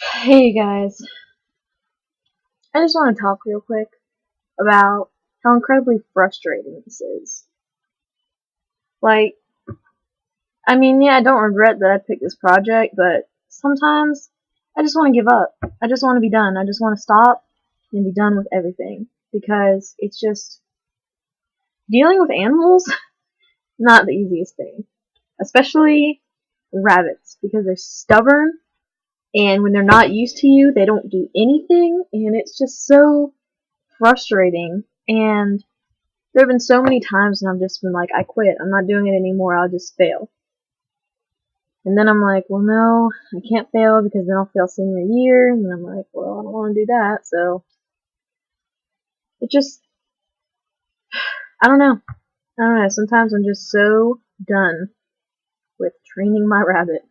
Hey guys, I just want to talk real quick about how incredibly frustrating this is. Like, yeah, I don't regret that I picked this project, but sometimes I just want to give up. I just want to be done. I just want to stop and be done with everything because it's just dealing with animals, not the easiest thing. Especially rabbits because they're stubborn and when they're not used to you, they don't do anything and it's just so frustrating. And there have been so many times when I've just been like, I quit. I'm not doing it anymore. I'll just fail. And then I'm like, well, no, I can't fail because then I'll fail senior year. And I'm like, well, I don't want to do that. So it just, I don't know. I don't know. Sometimes I'm just so done with training my rabbit.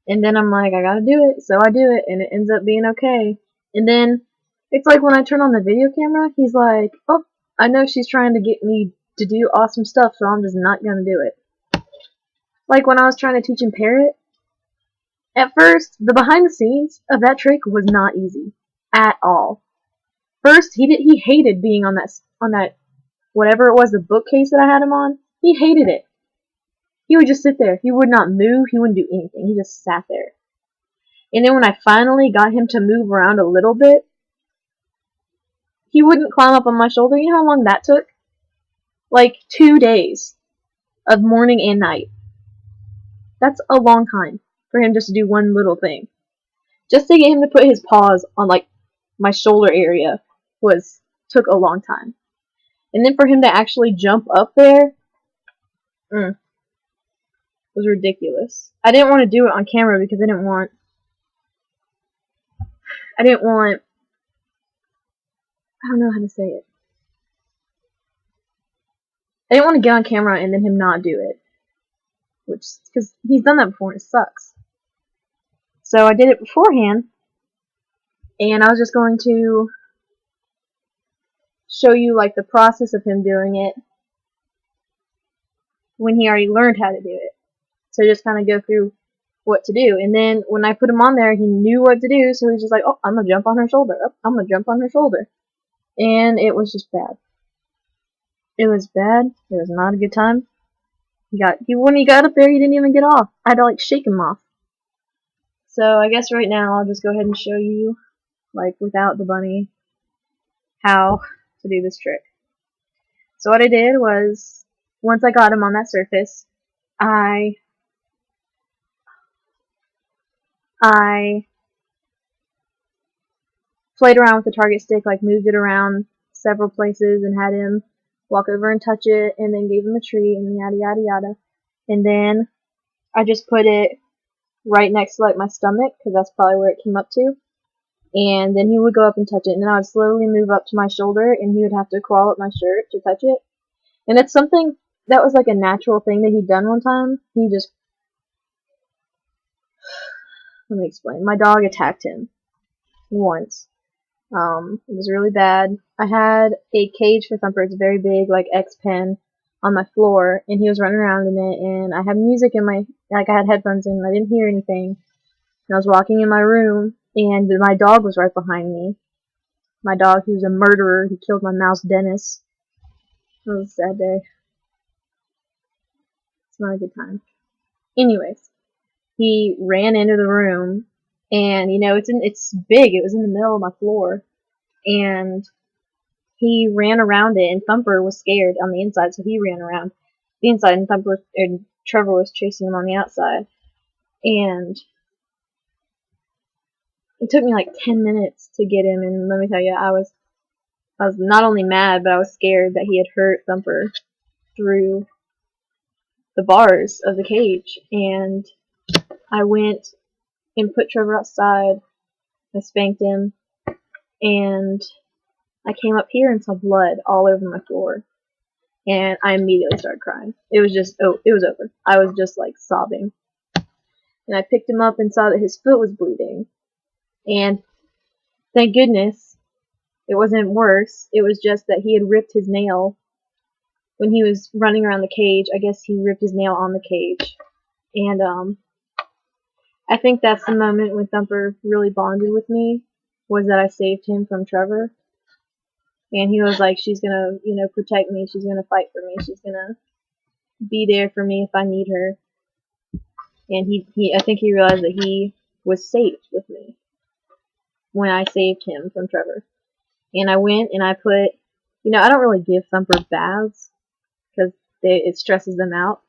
And then I'm like, I gotta do it. So I do it. And it ends up being okay. And then it's like when I turn on the video camera, he's like, oh, I know she's trying to get me to do awesome stuff, so I'm just not gonna do it. Like when I was trying to teach him Parrot, at first, the behind the scenes of that trick was not easy at all. First, he hated being on that whatever it was, the bookcase that I had him on. He hated it. He would just sit there. He would not move. He wouldn't do anything. He just sat there. And then when I finally got him to move around a little bit, he wouldn't climb up on my shoulder. You know how long that took? Like 2 days of morning and night. That's a long time for him just to do one little thing. Just to get him to put his paws on like my shoulder area took a long time. And then for him to actually jump up there was ridiculous. I didn't want to do it on camera because I don't know how to say it. I didn't want to get on camera and then him not do it. Which, because he's done that before and it sucks. So I did it beforehand, and I was just going to show you like the process of him doing it when he already learned how to do it. So just kind of go through what to do. And then when I put him on there, he knew what to do, so he was just like, oh, I'm going to jump on her shoulder. Oh, I'm going to jump on her shoulder. And it was just bad. It was bad. It was not a good time. When he got up there, he didn't even get off. I had to like shake him off. So I guess right now I'll just go ahead and show you, like without the bunny, how to do this trick. So what I did was, once I got him on that surface, I played around with the target stick, like moved it around several places and had him walk over and touch it, and then gave him a treat and yada yada yada. And then I just put it right next to like my stomach because that's probably where it came up to. And then he would go up and touch it, and then I would slowly move up to my shoulder, and he would have to crawl up my shirt to touch it. And it's something that was like a natural thing that he'd done one time. Let me explain. My dog attacked him once. It was really bad. I had a cage for Thumper. It's very big, like X pen, on my floor, and he was running around in it, and I had music in I had headphones in, and I didn't hear anything. And I was walking in my room, and my dog was right behind me. My dog, he was a murderer. He killed my mouse, Dennis. It was a sad day. It's not a good time. Anyways, he ran into the room, and it's big. It was in the middle of my floor, and he ran around it, and Thumper was scared on the inside, so he ran around the inside, and Trevor was chasing him on the outside. And it took me like 10 minutes to get him, and let me tell you, I was not only mad, but I was scared that he had hurt Thumper through the bars of the cage. And I went and put Trevor outside. I spanked him, and I came up here and saw blood all over my floor. And I immediately started crying. It was over. I was just like sobbing. And I picked him up and saw that his foot was bleeding. And thank goodness it wasn't worse. It was just that he had ripped his nail when he was running around the cage. I guess he ripped his nail on the cage. And I think that's the moment when Thumper really bonded with me, was that I saved him from Trevor. And he was like, she's gonna, protect me, she's gonna fight for me, she's gonna be there for me if I need her. And I think he realized that he was safe with me when I saved him from Trevor. And I went and I put, I don't really give Thumper baths because it stresses them out.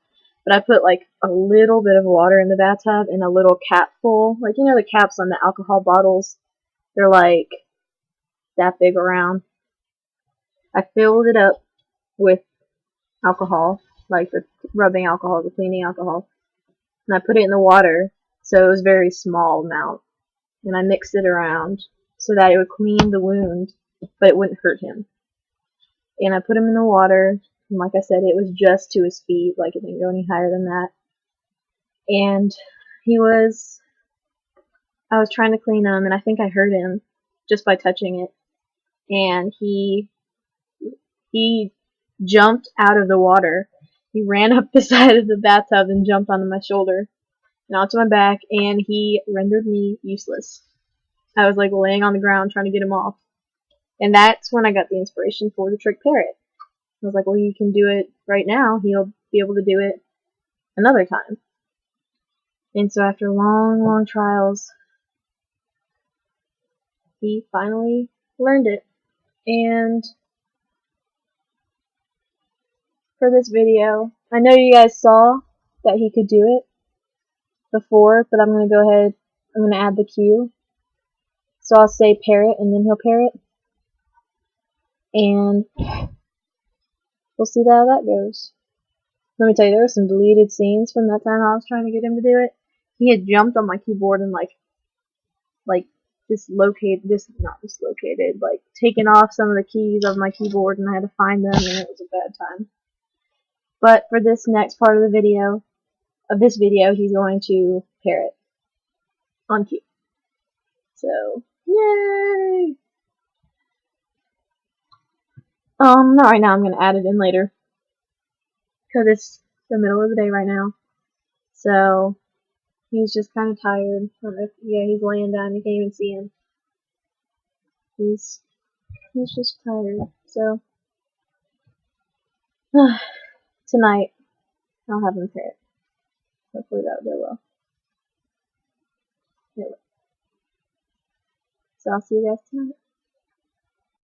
But I put like a little bit of water in the bathtub and a little cap full. Like, the caps on the alcohol bottles, they're like that big around. I filled it up with alcohol, like the rubbing alcohol, the cleaning alcohol. And I put it in the water, so it was a very small amount. And I mixed it around so that it would clean the wound, but it wouldn't hurt him. And I put him in the water, and like I said, it was just to his feet, like it didn't go any higher than that. And I was trying to clean him, and I think I hurt him just by touching it. And he jumped out of the water. He ran up the side of the bathtub and jumped onto my shoulder and onto my back, and he rendered me useless. I was like laying on the ground trying to get him off. And that's when I got the inspiration for the trick Parrot. I was like, well, you can do it right now. He'll be able to do it another time. And so after long, long trials, he finally learned it. And for this video, I know you guys saw that he could do it before, but I'm going to go ahead, I'm going to add the cue. So I'll say Parrot, and then he'll parrot. And we'll see how that goes. Let me tell you, there were some deleted scenes from that time I was trying to get him to do it. He had jumped on my keyboard and like taken off some of the keys of my keyboard, and I had to find them, and it was a bad time. But for this next part of the video, he's going to parrot on cue. So, yay! Not right now, I'm going to add it in later. Because it's the middle of the day right now. So, he's just kind of tired. He's laying down, you can't even see him. He's just tired. So, tonight, I'll have him parrot. Hopefully that'll go well. Anyway. So I'll see you guys tonight.